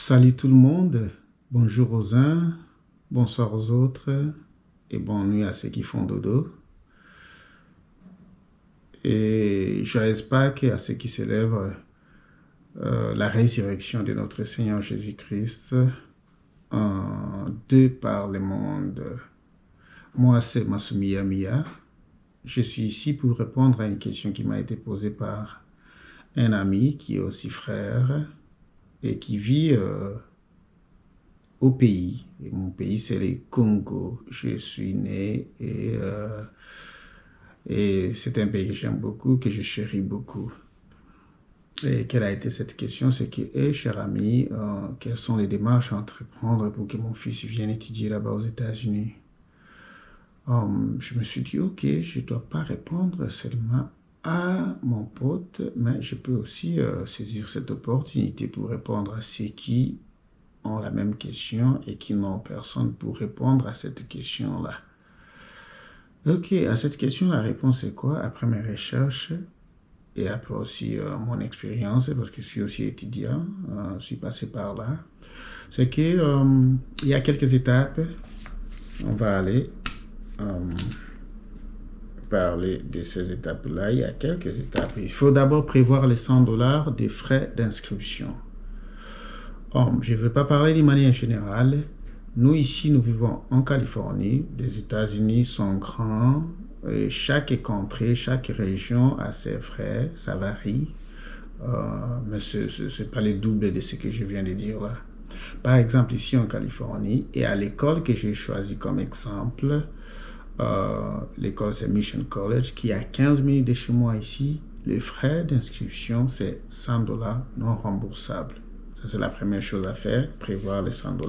Salut tout le monde, bonjour aux uns, bonsoir aux autres et bonne nuit à ceux qui font dodo. Et joyeux Pâques à ceux qui célèbrent la résurrection de notre Seigneur Jésus-Christ de par le monde. Moi, c'est Masumi Yamiya. Je suis ici pour répondre à une question qui m'a été posée par un ami qui est aussi frère et qui vit au pays. Et mon pays, c'est le Congo. Je suis né et c'est un pays que j'aime beaucoup, que je chéris beaucoup. Et quelle a été cette question? C'est que, cher ami, quelles sont les démarches à entreprendre pour que mon fils vienne étudier là-bas aux États-Unis? Je me suis dit, ok, je ne dois pas répondre seulement à mon pote, mais je peux aussi saisir cette opportunité pour répondre à ceux qui ont la même question et qui n'ont personne pour répondre à cette question-là. Ok, à cette question, la réponse est quoi? Après mes recherches et après aussi mon expérience, parce que je suis aussi étudiant, je suis passé par là, c'est que il y a quelques étapes. On va aller parler de ces étapes-là. Il y a quelques étapes. Il faut d'abord prévoir les $100 de frais d'inscription. Je ne veux pas parler d'une manière générale. Nous, ici, nous vivons en Californie. Les États-Unis sont grands. Et chaque contrée, chaque région a ses frais. Ça varie. Mais ce n'est pas le double de ce que je viens de dire là. Par exemple, ici en Californie, et à l'école que j'ai choisi comme exemple, l'école c'est Mission College, qui est à 15 minutes de chez moi ici. Le frais d'inscription, c'est $100 non remboursables. Ça, c'est la première chose à faire, prévoir les $100.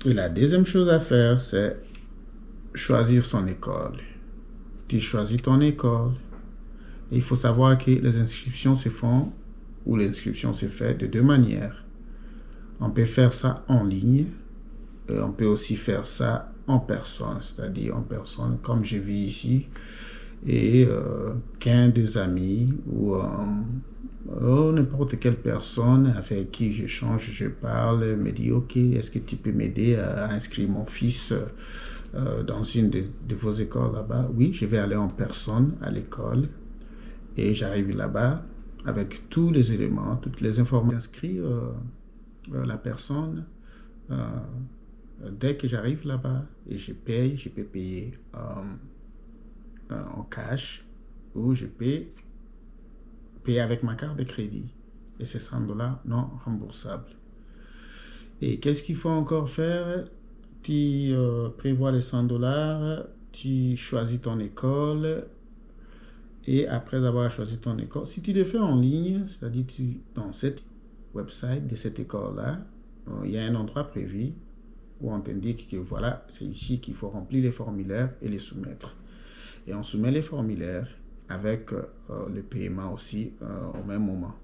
Et la deuxième chose à faire, c'est choisir son école. Tu choisis ton école. Et il faut savoir que les inscriptions se font, ou l'inscription se fait de deux manières. On peut faire ça en ligne, et on peut aussi faire ça en personne, c'est-à-dire en personne, comme je vis ici, et qu'un des amis ou n'importe quelle personne avec qui j'échange, je parle, me dit ok, est-ce que tu peux m'aider à inscrire mon fils dans une de vos écoles là-bas? Oui, je vais aller en personne à l'école et j'arrive là-bas avec tous les éléments, toutes les informations. J'inscris la personne dès que j'arrive là-bas et je paye, je peux payer en cash ou je peux payer avec ma carte de crédit. Et c'est $100 non remboursables. Et qu'est-ce qu'il faut encore faire? Tu prévois les $100, tu choisis ton école et après avoir choisi ton école, si tu le fais en ligne, c'est-à-dire dans cette website de cette école-là, il y a un endroit prévu où on t'indique que voilà, c'est ici qu'il faut remplir les formulaires et les soumettre. Et on soumet les formulaires avec le paiement aussi au même moment.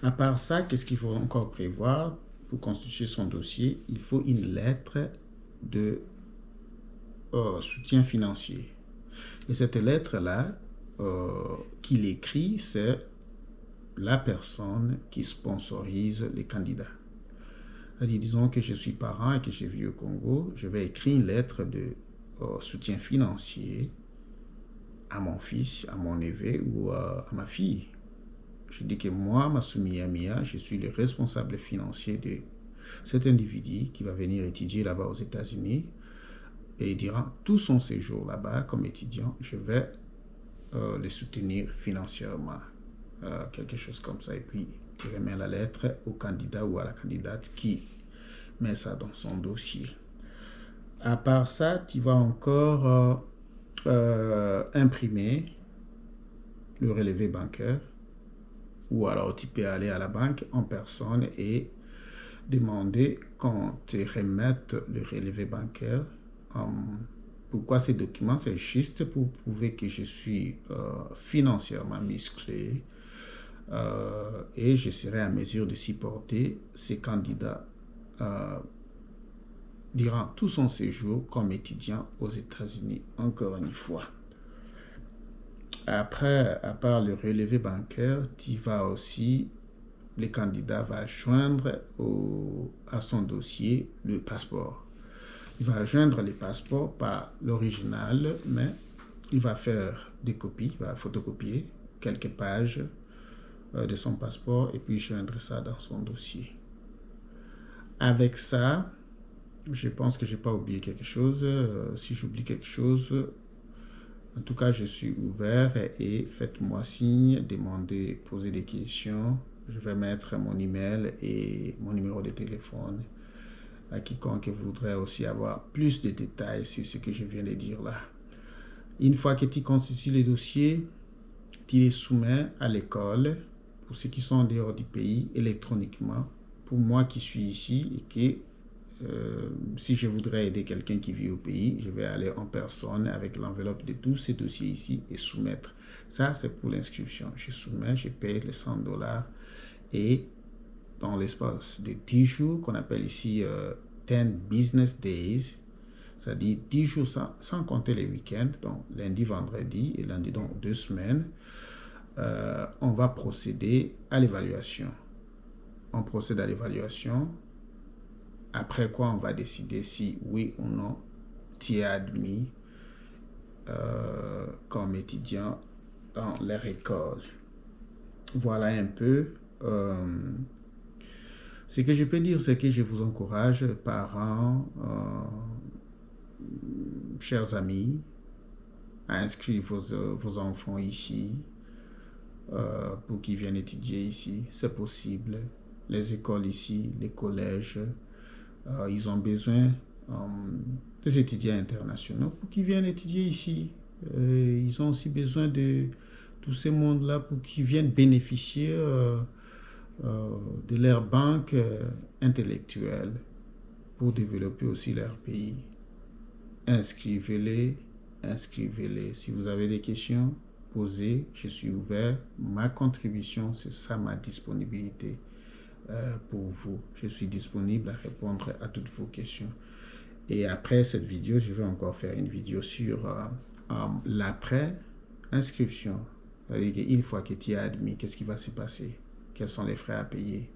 À part ça, qu'est-ce qu'il faut encore prévoir pour constituer son dossier? Il faut une lettre de soutien financier. Et cette lettre-là, qu'il écrit, c'est la personne qui sponsorise les candidats. C'est-à-dire, disons que je suis parent et que je vis au Congo, je vais écrire une lettre de soutien financier à mon fils, à mon neveu ou à ma fille. Je dis que moi, Masumi Yamiya, je suis le responsable financier de cet individu qui va venir étudier là-bas aux États-Unis et durant tout son séjour là-bas comme étudiant, je vais les soutenir financièrement. Quelque chose comme ça. Et puis, tu remets la lettre au candidat ou à la candidate qui met ça dans son dossier. À part ça, tu vas encore imprimer le relevé bancaire ou alors tu peux aller à la banque en personne et demander qu'on te remette le relevé bancaire. Pourquoi ces documents? C'est juste pour prouver que je suis financièrement musclé et je serai en mesure de supporter ces candidats durant tout son séjour comme étudiant aux États-Unis, encore une fois. Après, à part le relevé bancaire, tu vas aussi le candidat va joindre à son dossier le passeport. Il va joindre les passeports, pas l'original, mais il va faire des copies, il va photocopier quelques pages de son passeport et puis joindre ça dans son dossier. Avec ça, je pense que je n'ai pas oublié quelque chose. Si j'oublie quelque chose, en tout cas, je suis ouvert et faites-moi signe, demandez, posez des questions. Je vais mettre mon email et mon numéro de téléphone à quiconque voudrait aussi avoir plus de détails sur ce que je viens de dire là. Une fois que tu constitues les dossiers, tu les soumets à l'école, pour ceux qui sont en dehors du pays, électroniquement. Pour moi qui suis ici et que si je voudrais aider quelqu'un qui vit au pays, je vais aller en personne avec l'enveloppe de tous ces dossiers ici et soumettre. Ça, c'est pour l'inscription. Je soumets, je paye les $100 et dans l'espace de 10 jours, qu'on appelle ici 10 business days, c'est-à-dire 10 jours sans compter les week-ends, donc lundi, vendredi et lundi, donc 2 semaines, on va procéder à l'évaluation. On procède à l'évaluation, après quoi on va décider si oui ou non tu es admis comme étudiant dans leur école. Voilà un peu. Ce que je peux dire, c'est que je vous encourage, parents, chers amis, à inscrire vos enfants ici pour qu'ils viennent étudier ici. C'est possible. Les écoles ici, les collèges, ils ont besoin des étudiants internationaux pour qu'ils viennent étudier ici. Ils ont aussi besoin de tous ces mondes-là pour qu'ils viennent bénéficier de leur banque intellectuelle pour développer aussi leur pays. Inscrivez-les, inscrivez-les. Si vous avez des questions, posez, je suis ouvert. Ma contribution, c'est ça ma disponibilité pour vous. Je suis disponible à répondre à toutes vos questions. Et après cette vidéo, je vais encore faire une vidéo sur l'après-inscription. Une fois que tu es admis, qu'est-ce qui va se passer? Quels sont les frais à payer?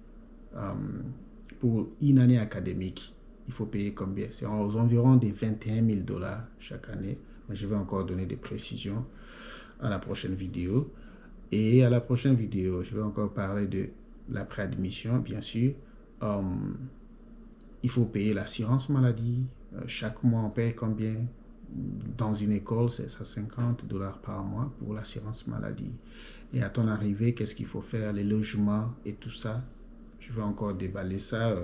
Pour une année académique, il faut payer combien? C'est aux environs des $21 000 chaque année. Mais je vais encore donner des précisions à la prochaine vidéo. Et à la prochaine vidéo, je vais encore parler de l'après-admission, bien sûr. Il faut payer l'assurance maladie. Chaque mois, on paye combien? Dans une école, c'est ça, $50 par mois pour l'assurance maladie. Et à ton arrivée, qu'est-ce qu'il faut faire? Les logements et tout ça. Je vais encore déballer ça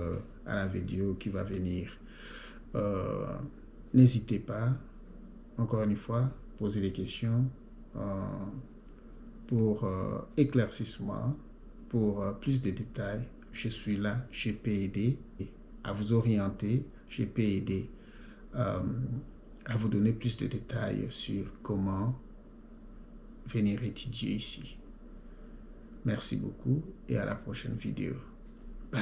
à la vidéo qui va venir. N'hésitez pas, encore une fois, poser des questions pour éclaircissement, pour plus de détails. Je suis là, je peux aider à vous orienter, je peux aider à vous donner plus de détails sur comment venir étudier ici. Merci beaucoup et à la prochaine vidéo. Bye.